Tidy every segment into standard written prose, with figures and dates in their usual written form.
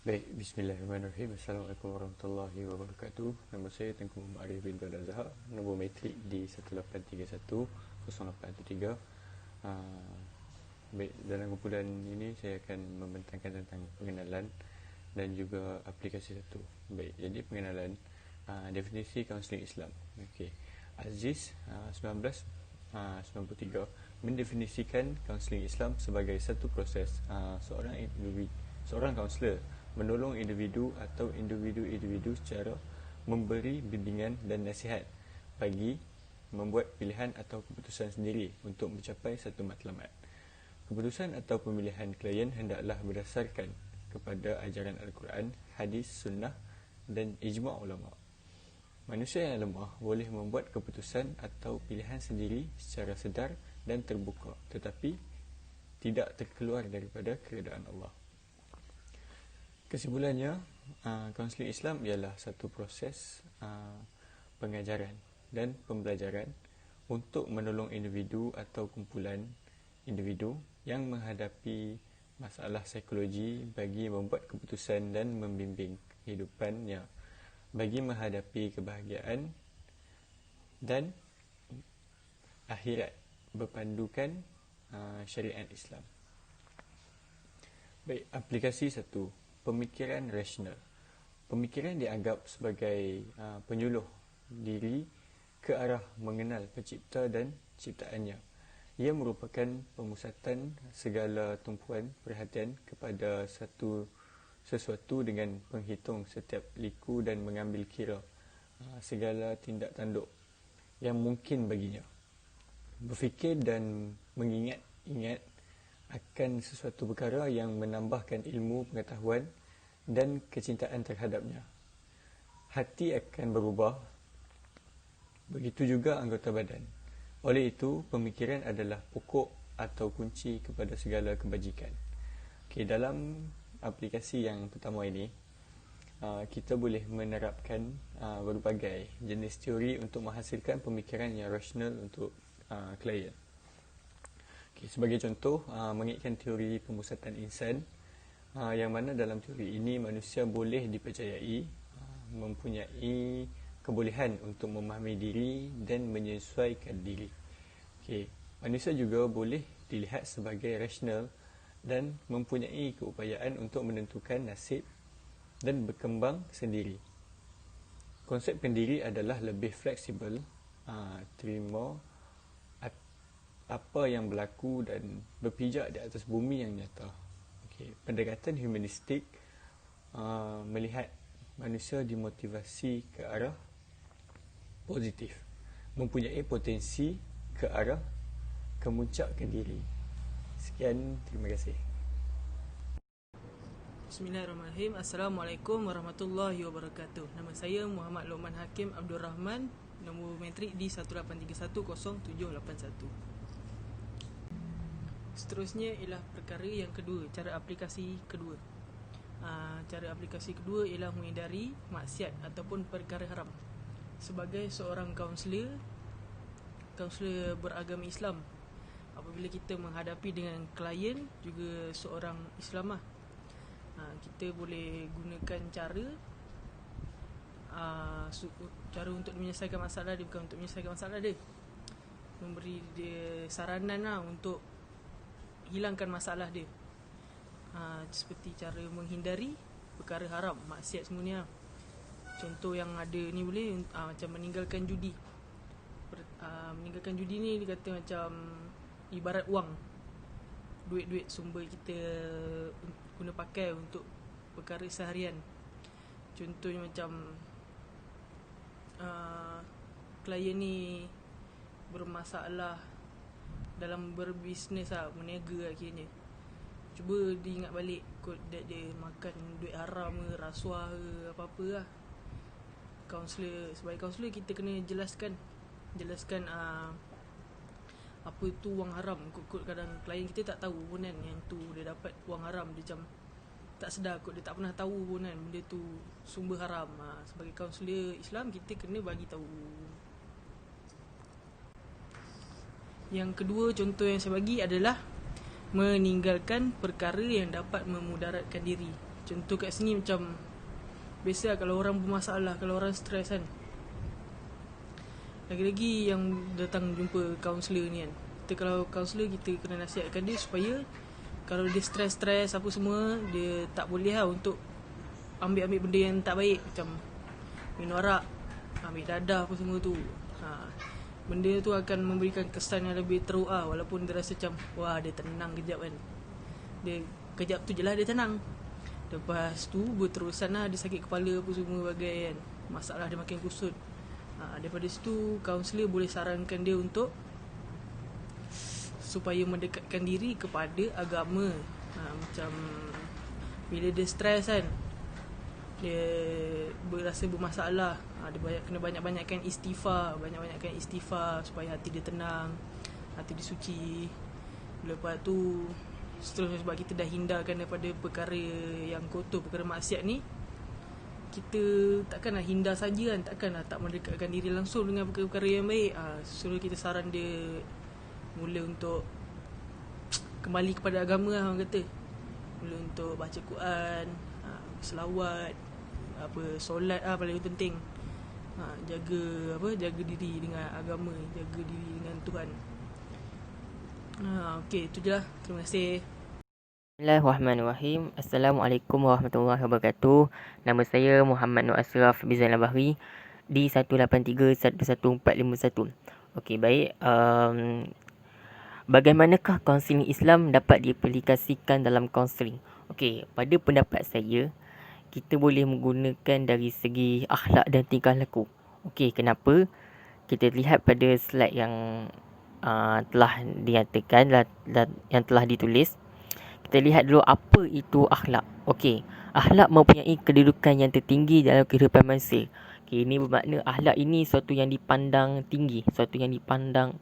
Baik, bismillahirrahmanirrahim. Assalamualaikum warahmatullahi wabarakatuh. Nama saya Tengku Muhammad Arif bin Tuan Azhar. Nombor metrik di 1831-0813. Baik, dalam kumpulan ini saya akan membentangkan tentang pengenalan dan juga aplikasi satu. Baik, jadi pengenalan, definisi kaunseling Islam. Okey. Aziz 1993 mendefinisikan kaunseling Islam sebagai satu proses seorang kaunselor menolong individu atau individu-individu secara memberi bimbingan dan nasihat bagi membuat pilihan atau keputusan sendiri untuk mencapai satu matlamat. Keputusan atau pemilihan klien hendaklah berdasarkan kepada ajaran Al-Quran, hadis, sunnah dan ijma' ulama'. Manusia yang lemah boleh membuat keputusan atau pilihan sendiri secara sedar dan terbuka, tetapi tidak terkeluar daripada keredaan Allah. Kesimpulannya, kaunseling Islam ialah satu proses pengajaran dan pembelajaran untuk menolong individu atau kumpulan individu yang menghadapi masalah psikologi bagi membuat keputusan dan membimbing kehidupannya bagi menghadapi kebahagiaan dan akhirat berpandukan syariat Islam. Baik, aplikasi satu, pemikiran rasional. Pemikiran dianggap sebagai penyuluh diri ke arah mengenal pencipta dan ciptaannya. Ia merupakan pemusatan segala tumpuan perhatian kepada sesuatu dengan penghitung setiap liku dan mengambil kira segala tindak tanduk yang mungkin baginya. Berfikir dan mengingat-ingat akan sesuatu perkara yang menambahkan ilmu, pengetahuan dan kecintaan terhadapnya. Hati akan berubah, begitu juga anggota badan. Oleh itu, pemikiran adalah pokok atau kunci kepada segala kebajikan. Okey, dalam aplikasi yang pertama ini, kita boleh menerapkan berbagai jenis teori untuk menghasilkan pemikiran yang rasional untuk klien. Okay, sebagai contoh, mengaitkan teori pemusatan insan, yang mana dalam teori ini manusia boleh dipercayai mempunyai kebolehan untuk memahami diri dan menyesuaikan diri. Okay, manusia juga boleh dilihat sebagai rasional dan mempunyai keupayaan untuk menentukan nasib dan berkembang sendiri. Konsep pendiri adalah lebih fleksibel, terima apa yang berlaku dan berpijak di atas bumi yang nyata. Okay. Pendekatan humanistik melihat manusia dimotivasi ke arah positif, mempunyai potensi ke arah kemuncakkan diri. Sekian, terima kasih. Bismillahirrahmanirrahim. Assalamualaikum warahmatullahi wabarakatuh. Nama saya Muhammad Lokman Hakim Abdul Rahman. Nombor metrik di 18310781. Seterusnya ialah perkara yang kedua, cara aplikasi kedua. Cara aplikasi kedua ialah menghindari maksiat ataupun perkara haram. Sebagai seorang kaunselor beragama Islam, apabila kita menghadapi dengan klien juga seorang Islamah, kita boleh gunakan cara untuk menyelesaikan masalah dia, bukan untuk menyelesaikan masalah dia, memberi dia saranan untuk hilangkan masalah dia. Seperti cara menghindari perkara haram, maksiat semuanya. Contoh yang ada ni boleh macam meninggalkan judi. Meninggalkan judi ni dia kata macam ibarat wang, duit-duit sumber kita guna pakai untuk perkara seharian. Contohnya macam klien ni bermasalah dalam berbisnes berniaga akhirnya. Cuba diingat balik kot dia makan duit haram ke, rasuah ke, apa-apa lah. Sebagai kaunselor kita kena jelaskan apa tu wang haram. Kot kadang klien kita tak tahu pun kan yang tu dia dapat wang haram, dia macam tak sedar kot, dia tak pernah tahu pun kan benda tu sumber haram. Sebagai kaunselor Islam kita kena bagi tahu. Yang kedua contoh yang saya bagi adalah meninggalkan perkara yang dapat memudaratkan diri. Contoh kat sini macam biasa kalau orang bermasalah, kalau orang stres kan, lagi-lagi yang datang jumpa kaunselor ni kan, kita kalau kaunselor kita kena nasihatkan dia supaya kalau dia stres-stres apa semua, dia tak boleh lah untuk ambil benda yang tak baik, macam minum arak, ambil dadah apa semua tu. Benda tu akan memberikan kesan yang lebih teruk lah, walaupun dia rasa macam wah dia tenang kejap kan, dia kejap tu je lah dia tenang, lepas tu berterusan lah dia sakit kepala apa semua bagai kan, masalah dia makin kusut. Daripada situ kaunselor boleh sarankan dia untuk supaya mendekatkan diri kepada agama. Macam bila dia stres kan, dia berasa bermasalah, dia kena banyak-banyakkan istighfar, supaya hati dia tenang, hati dia suci. Lepas tu seterusnya, sebab kita dah hindarkan daripada perkara yang kotor, perkara maksiat ni, kita takkanlah hindar saja kan, takkanlah tak mendekatkan diri langsung dengan perkara-perkara yang baik. Suruh kita saran dia mula untuk kembali kepada agama lah, orang kata. Mula untuk baca Quran, selawat, solat paling penting. Jaga diri dengan agama, jaga diri dengan Tuhan. Okey, itu je lah. Terima kasih. Bismillahirrahmanirrahim. Assalamualaikum warahmatullahi wabarakatuh. Nama saya Muhammad Nur Ashraf bin Zainal Bahri di 183-11451. Okey, baik. Bagaimanakah kaunseling Islam dapat diaplikasikan dalam kaunseling? Okey, pada pendapat saya, kita boleh menggunakan dari segi akhlak dan tingkah laku. Okey, kenapa? Kita lihat pada slide yang telah dinyatakan, yang telah ditulis. Kita lihat dulu apa itu akhlak. Okey, akhlak mempunyai kedudukan yang tertinggi dalam kehidupan manusia. Okey, ini bermakna akhlak ini suatu yang dipandang tinggi, suatu yang dipandang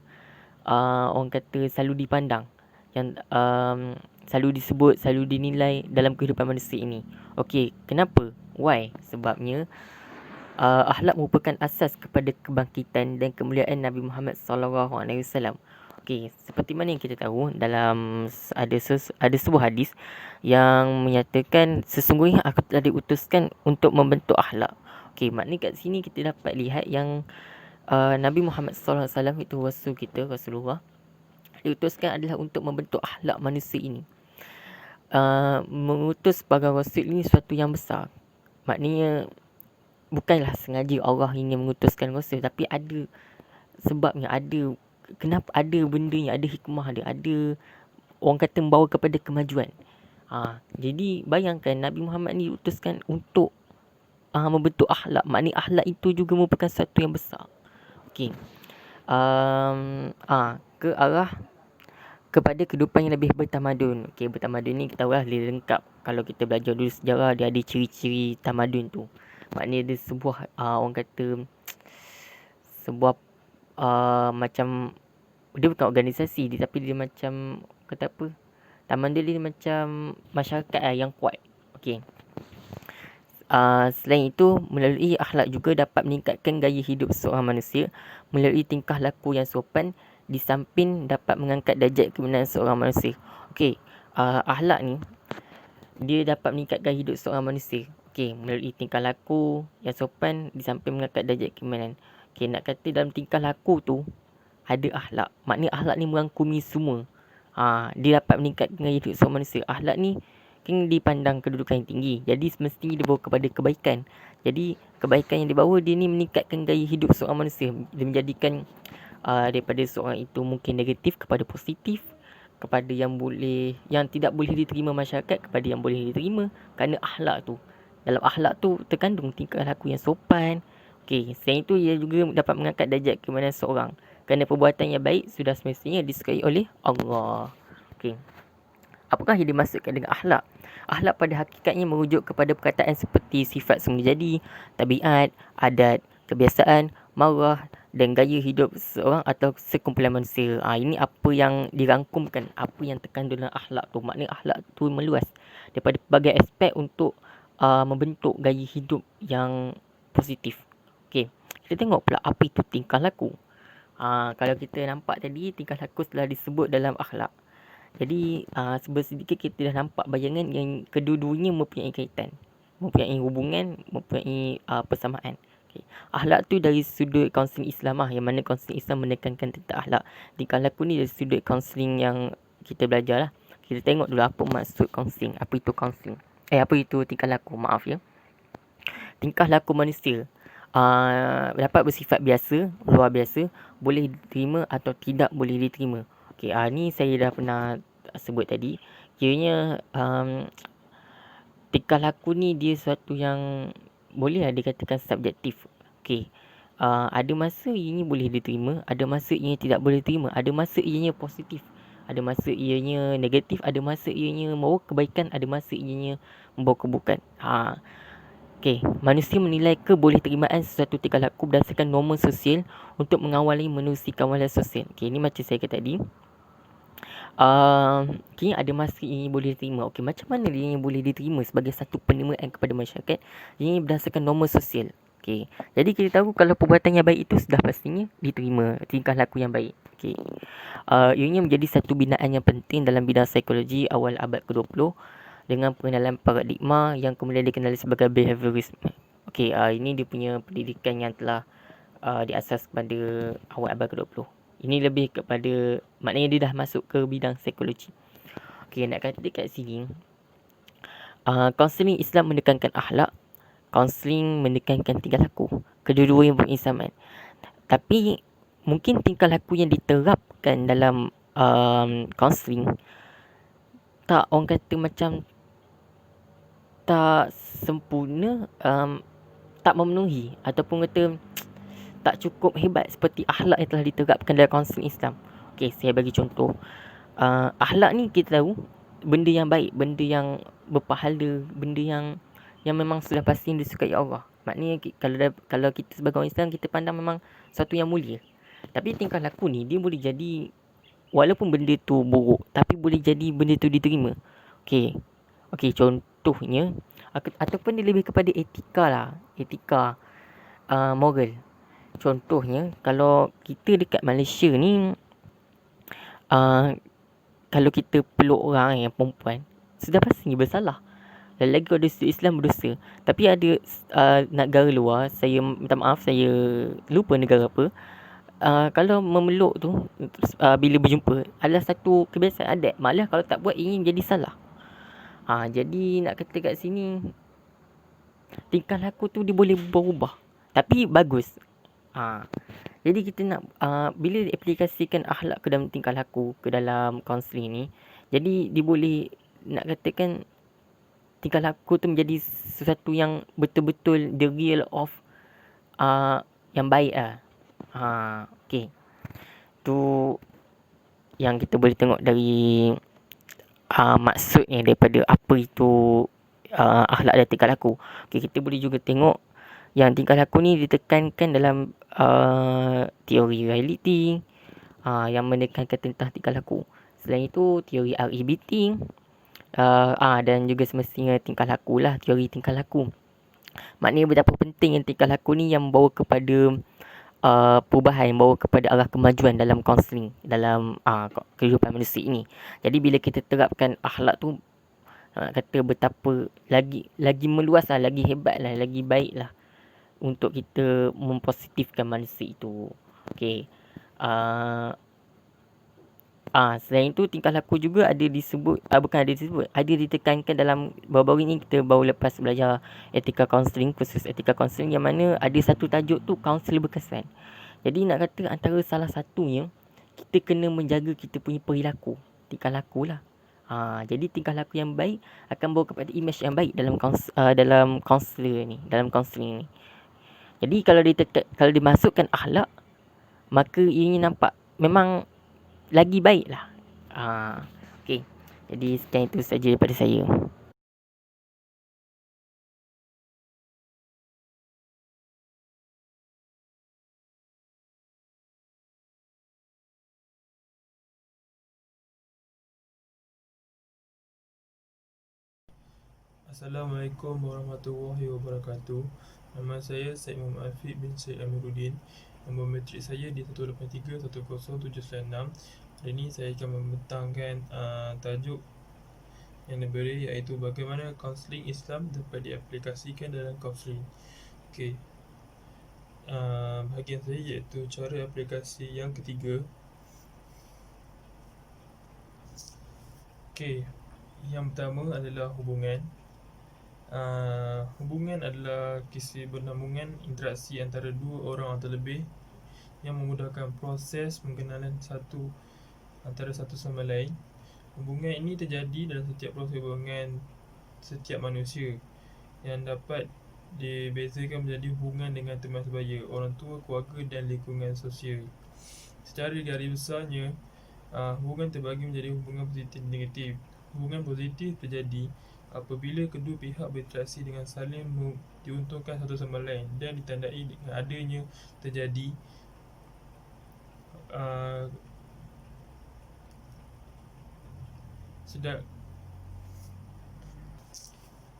orang kata selalu dipandang, yang selalu disebut, selalu dinilai dalam kehidupan manusia ini. Okey, kenapa? Why? Sebabnya akhlak merupakan asas kepada kebangkitan dan kemuliaan Nabi Muhammad SAW. Okey, seperti mana yang kita tahu, dalam ada sebuah hadis yang menyatakan sesungguhnya aku telah diutuskan untuk membentuk akhlak. Okey, maknanya kat sini kita dapat lihat yang Nabi Muhammad SAW itu rasul kita, Rasulullah, diutuskan adalah untuk membentuk akhlak manusia ini. Mengutus sebagai rasul ini suatu yang besar. Maknanya bukanlah sengaja Allah ingin mengutuskan rasul, tapi ada sebabnya, ada kenapa, ada bendanya, ada hikmah dia, ada orang kata membawa kepada kemajuan. Jadi bayangkan Nabi Muhammad ni diutuskan untuk membentuk akhlak. Maknanya akhlak itu juga merupakan sesuatu yang besar. Okey. Ke arah kepada kehidupan yang lebih bertamadun. Okey, bertamadun ni kita tahulah dia lengkap. Kalau kita belajar dulu sejarah, dia ada ciri-ciri tamadun tu. Maknanya dia sebuah orang kata sebuah macam, dia bukan organisasi dia, tapi dia macam kata apa, tamadun dia macam masyarakat yang kuat. Okey. Selain itu, melalui akhlak juga dapat meningkatkan gaya hidup seorang manusia melalui tingkah laku yang sopan, di samping dapat mengangkat darjat kemuliaan seorang manusia. Okey, akhlak ni dia dapat meningkatkan gaya hidup seorang manusia. Okey, melalui tingkah laku yang sopan, di samping mengangkat darjat kemuliaan. Okey, nak kata dalam tingkah laku tu ada akhlak. Maknanya akhlak ni merangkumi semua. Dia dapat meningkatkan gaya hidup seorang manusia. Akhlak ni kan dipandang kedudukan yang tinggi, jadi semestinya dia bawa kepada kebaikan. Jadi kebaikan yang dibawa dia ni meningkatkan gaya hidup seorang manusia. Dia menjadikan daripada seorang itu mungkin negatif kepada positif, kepada yang tidak boleh diterima masyarakat kepada yang boleh diterima, kerana akhlak tu. Dalam akhlak tu terkandung tingkah laku yang sopan. Okey, selain itu ia juga dapat mengangkat darjat kemuliaan seorang, kerana perbuatan yang baik sudah semestinya disukai oleh Allah. Okey. Apakah yang dimaksudkan dengan akhlak? Akhlak pada hakikatnya merujuk kepada perkataan seperti sifat semula jadi, tabiat, adat, kebiasaan, marah dan gaya hidup seseorang atau sekumpulan manusia. Ini apa yang dirangkumkan, apa yang terkandung dalam akhlak tu. Maknanya akhlak tu meluas daripada pelbagai aspek untuk membentuk gaya hidup yang positif. Okey, kita tengok pula apa itu tingkah laku. Kalau kita nampak tadi, tingkah laku telah disebut dalam akhlak. Jadi sedikit kita dah nampak bayangan yang kedua-duanya mempunyai kaitan, mempunyai hubungan, mempunyai persamaan. Okay. Akhlak tu dari sudut kaunseling Islam yang mana kaunseling Islam menekankan tentang akhlak. Tingkah laku ni dari sudut kaunseling yang kita belajar lah. Kita tengok dulu apa maksud kaunseling, apa itu kaunseling. Apa itu tingkah laku, maaf ya. Tingkah laku manusia dapat bersifat biasa, luar biasa, boleh diterima atau tidak boleh diterima. Okey, ni saya dah pernah sebut tadi. Kiranya tingkah laku ni dia sesuatu yang boleh dikatakan subjektif. Okey. Ada masa ianya boleh diterima, ada masa ianya tidak boleh diterima, ada masa ianya positif, ada masa ianya negatif, ada masa ianya membawa kebaikan, ada masa ianya membawa keburukan. Okey, manusia menilai kebolehterimaan sesuatu tingkah laku berdasarkan norma sosial untuk mengawali menerusi kawalan sosial. Okey, ini macam saya kata tadi. Kini ada masa ini boleh diterima. Okey, macam mana dia yang boleh diterima sebagai satu penerimaan kepada masyarakat? Ini berdasarkan norma sosial. Okey, jadi kita tahu kalau perbuatan yang baik itu sudah pastinya diterima, tingkah laku yang baik. Okey, ianya menjadi satu binaan yang penting dalam bidang psikologi awal abad ke-20 dengan pengenalan paradigma yang kemudian dikenali sebagai behaviorism. Okey, ini dia punya pendidikan yang telah diasas pada awal abad ke-20. Ini lebih kepada, maknanya dia dah masuk ke bidang psikologi. Okey, nak kata dekat sini, kaunseling Islam menekankan akhlak, kaunseling menekankan tingkah laku. Kedua-dua yang bersamaan. Tapi mungkin tingkah laku yang diterapkan dalam kaunseling tak, orang kata macam tak sempurna, tak memenuhi, ataupun kata tak cukup hebat seperti akhlak yang telah diterapkan dalam kaunseling Islam. Okey, saya bagi contoh. Akhlak ni kita tahu benda yang baik, benda yang berpahala, benda yang memang sudah pasti disukai Allah. Maknanya kalau kita sebagai orang Islam, kita pandang memang satu yang mulia. Tapi tingkah laku ni dia boleh jadi, walaupun benda tu buruk, tapi boleh jadi benda tu diterima. Okey, contohnya ataupun dia lebih kepada etika lah, etika moral. Contohnya kalau kita dekat Malaysia ni, kalau kita peluk orang yang perempuan, sudah pastinya bersalah. Dan lagi kalau dari sudut Islam berdosa. Tapi ada negara luar, saya minta maaf, saya lupa negara apa, kalau memeluk tu bila berjumpa adalah satu kebiasaan adat. Malah kalau tak buat ingin jadi salah. Jadi nak kata kat sini, tingkah laku tu dia boleh berubah, tapi bagus. Jadi kita nak bila diaplikasikan akhlak ke dalam tingkah laku, ke dalam kaunseling ni, jadi dia boleh, nak katakan tingkah laku tu menjadi sesuatu yang betul-betul the real of yang baik lah. Okey, tu yang kita boleh tengok dari maksudnya daripada apa itu akhlak dan tingkah laku. Okey, kita boleh juga tengok yang tingkah laku ni ditekankan dalam teori reality yang menekankan tentang tingkah laku. Selain itu, teori REBT dan juga semestinya tingkah laku lah, teori tingkah laku. Maknanya betapa penting yang tingkah laku ni yang membawa kepada perubahan, membawa kepada arah kemajuan dalam kaunseling, dalam kehidupan manusia ini. Jadi bila kita terapkan akhlak tu, kata betapa lagi meluas lah, lagi hebat lah, lagi baik lah untuk kita mempositifkan manusia itu. Okey. Selain itu, tingkah laku juga ada disebut, ada ditekankan dalam baru-baru ini. Kita baru lepas belajar etika kaunseling, khusus etika kaunseling, yang mana ada satu tajuk tu, kaunselor berkesan. Jadi nak kata antara salah satunya, kita kena menjaga kita punya perilaku, tingkah laku lah. Jadi tingkah laku yang baik akan bawa kepada image yang baik dalam kaunselor ni, dalam kaunseling ni. Jadi kalau dimasukkan akhlak, maka ianya nampak memang lagi baik lah. Okey. Jadi sekian itu saja daripada saya. Assalamualaikum warahmatullahi wabarakatuh. Nama saya Syed Muhammad Afiq bin Syed Amiruddin. Nombor matrik saya di 183 10796. Hari ini saya akan membentangkan tajuk yang diberi, iaitu bagaimana kaunseling Islam dapat diaplikasikan dalam kaunseling. Okey. Bahagian saya iaitu cara aplikasi yang ketiga. Okey. Yang pertama adalah hubungan. Hubungan adalah kesinambungan interaksi antara dua orang atau lebih yang memudahkan proses pengenalan antara satu sama lain. Hubungan ini terjadi dalam setiap proses hubungan setiap manusia yang dapat dibezakan menjadi hubungan dengan teman sebaya, orang tua, keluarga dan lingkungan sosial. Secara garis besarnya, hubungan terbagi menjadi hubungan positif dan negatif. Hubungan positif terjadi apabila kedua pihak berinteraksi dengan saling diuntungkan satu sama lain dan ditandai dengan adanya terjadi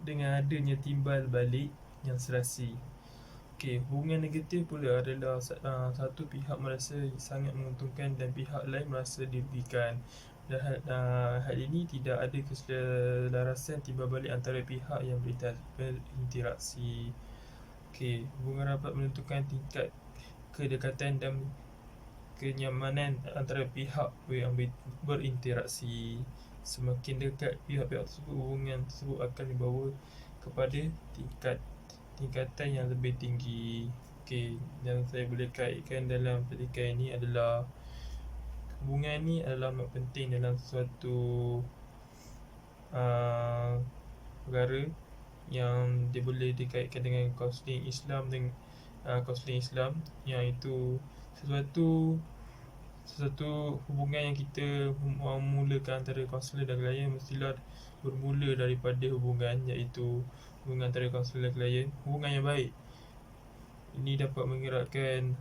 dengan adanya timbal balik yang serasi. Okey, hubungan negatif pula adalah satu pihak merasa sangat menguntungkan dan pihak lain merasa dirugikan. Dan hal ini tidak ada keselarasan timbal balik antara pihak yang berinteraksi. Okey, hubungan rapat menentukan tingkat kedekatan dan kenyamanan antara pihak yang berinteraksi. Semakin dekat pihak-pihak tersebut, hubungan tersebut akan dibawa kepada tingkatan yang lebih tinggi. Okey, yang saya boleh kaitkan dalam petikan ini adalah hubungan ini adalah amat penting dalam sesuatu perkara yang dia boleh dikaitkan dengan kaunseling Islam, iaitu sesuatu hubungan yang kita memulakan antara kaunselor dan klien mestilah bermula daripada hubungan, iaitu hubungan antara kaunselor dan klien, hubungan yang baik. Ini dapat menggerakkan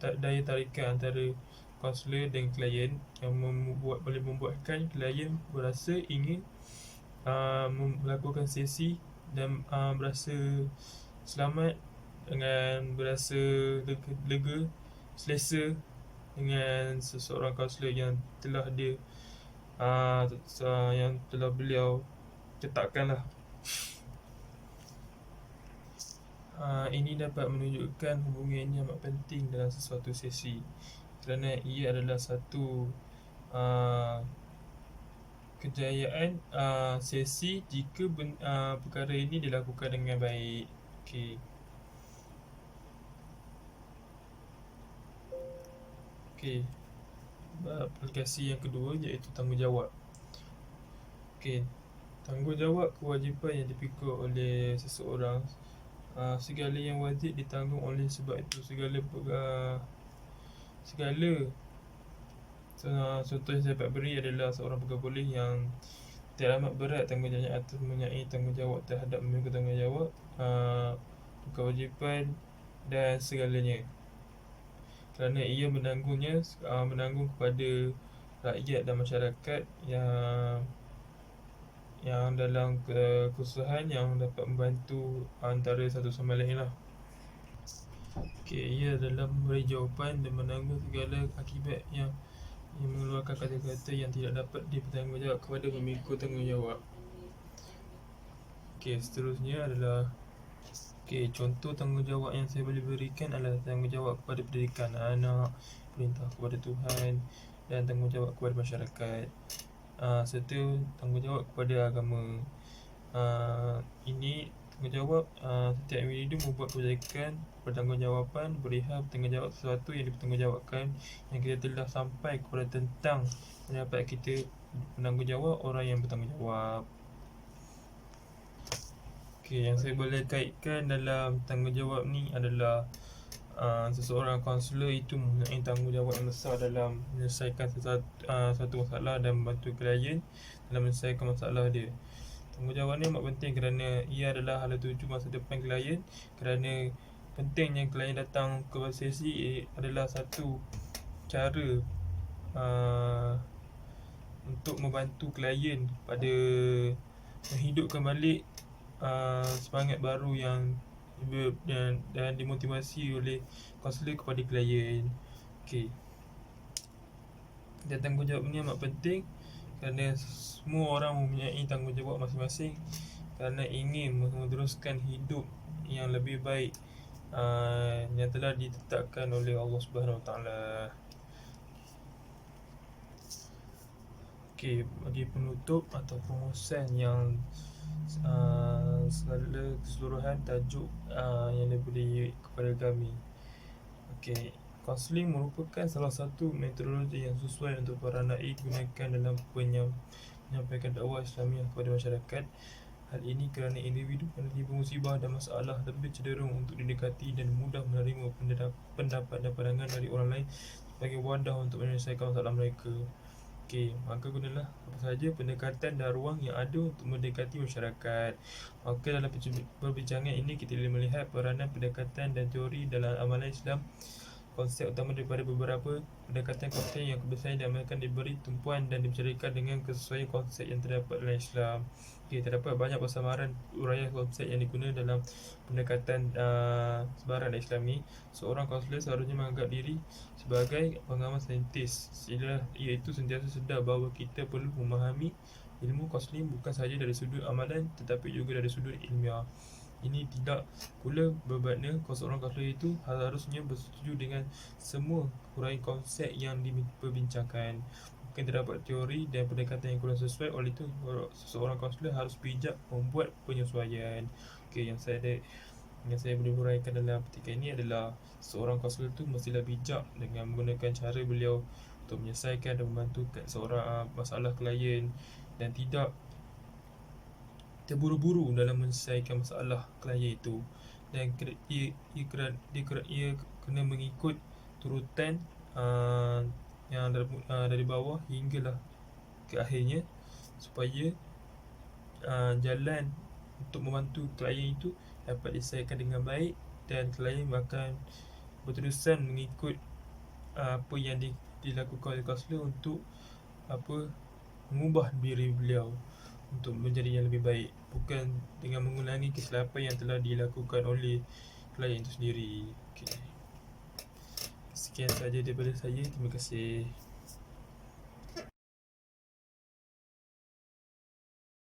daya tarikan antara kaunselor dan klien yang boleh membuatkan klien berasa ingin melakukan sesi dan berasa selamat dengan berasa lega, selesa dengan seseorang kaunselor yang telah beliau letakkanlah. Ini dapat menunjukkan hubungan ini amat penting dalam sesuatu sesi kerana ia adalah satu kejayaan sesi jika perkara ini dilakukan dengan baik. Okey. Aplikasi yang kedua iaitu tanggungjawab. Okey. Tanggungjawab kewajipan yang dipikul oleh seseorang. Segala yang wajib ditanggung oleh sebab itu contoh yang saya dapat beri adalah seorang pegawai polis yang teramat berat tanggungjawabnya atas mempunyai tanggungjawab terhadap memikul tanggungjawab, kewajipan dan segalanya, kerana ia menanggung kepada rakyat dan masyarakat yang dalam kesusahan yang dapat membantu antara satu sama lain lah. Ia adalah memberi jawapan dan menanggung segala akibat yang mengeluarkan kata-kata yang tidak dapat dipertanggungjawab kepada pemikul tanggungjawab. Seterusnya adalah contoh tanggungjawab yang saya boleh berikan adalah tanggungjawab kepada pendidikan anak, perintah kepada Tuhan dan tanggungjawab kepada masyarakat, serta tanggungjawab kepada agama. Ini tanggungjawab setiap individu membuat kebijakan, bertanggungjawab, berihal bertanggungjawab sesuatu yang dipertanggungjawabkan yang kita telah sampai kepada tentang pendapat kita, penanggungjawab orang yang bertanggungjawab. Yang saya boleh kaitkan dalam tanggungjawab ni adalah seseorang kaunselor itu mempunyai tanggungjawab yang besar dalam menyelesaikan satu masalah dan membantu klien dalam menyelesaikan masalah dia. Tanggungjawab ni amat penting kerana ia adalah hala tuju masa depan klien, kerana pentingnya klien datang ke sesi adalah satu cara untuk membantu klien pada menghidupkan balik semangat baru dan dimotivasi oleh kaunselor kepada klien. Dan tanggungjawab ni amat penting kerana semua orang mempunyai tanggungjawab masing-masing kerana ingin meneruskan hidup yang lebih baik yang telah ditetapkan oleh Allah Subhanahu Wa Taala. Okey, bagi penutup atau pengurusan yang segala keseluruhan tajuk yang diberi kepada kami. Okey, kaunseling merupakan salah satu metodologi yang sesuai untuk para naik gunakan dalam menyampaikan dakwah Islamiah kepada masyarakat. Hal ini kerana individu menerima musibah dan masalah lebih cenderung untuk didekati dan mudah menerima pendapat dan pandangan dari orang lain sebagai wadah untuk menyelesaikan masalah mereka. Okey, maka gunalah apa sahaja pendekatan dan ruang yang ada untuk mendekati masyarakat. Maka dalam perbincangan ini kita boleh melihat peranan pendekatan dan teori dalam amalan Islam. Konsep utama daripada beberapa pendekatan konsep yang kebiasaan diamalkan diberi tumpuan dan dibicarakan dengan kesesuaian konsep yang terdapat dalam Islam. Okey, terdapat banyak persamaran uraian konsep yang digunakan dalam pendekatan sebarang Islam ni. Seorang kaunselor seharusnya menganggap diri sebagai pengamal saintis, iaitu sentiasa sedar bahawa kita perlu memahami ilmu kaunseling bukan sahaja dari sudut amalan tetapi juga dari sudut ilmiah. Ini tidak pula bermakna seorang kaunselor itu harusnya bersetuju dengan semua huraian konsep yang diperbincangkan. Mungkin terdapat teori dan pendekatan yang kurang sesuai, oleh itu seorang kaunselor harus bijak membuat penyesuaian. Okey, yang saya boleh huraikan dalam petikan ini adalah seorang kaunselor itu mestilah bijak dengan menggunakan cara beliau untuk menyelesaikan dan membantu seorang masalah klien dan tidak terburu-buru dalam menyelesaikan masalah klien itu, dan ia kena mengikut turutan yang dari bawah hinggalah ke akhirnya supaya jalan untuk membantu klien itu dapat diselesaikan dengan baik dan klien akan berterusan mengikut apa yang dilakukan oleh kaunselor untuk mengubah diri beliau untuk menjadi yang lebih baik, bukan dengan mengulangi kesilapan yang telah dilakukan oleh klien itu sendiri. Okay. Sekian sahaja daripada saya. Terima kasih.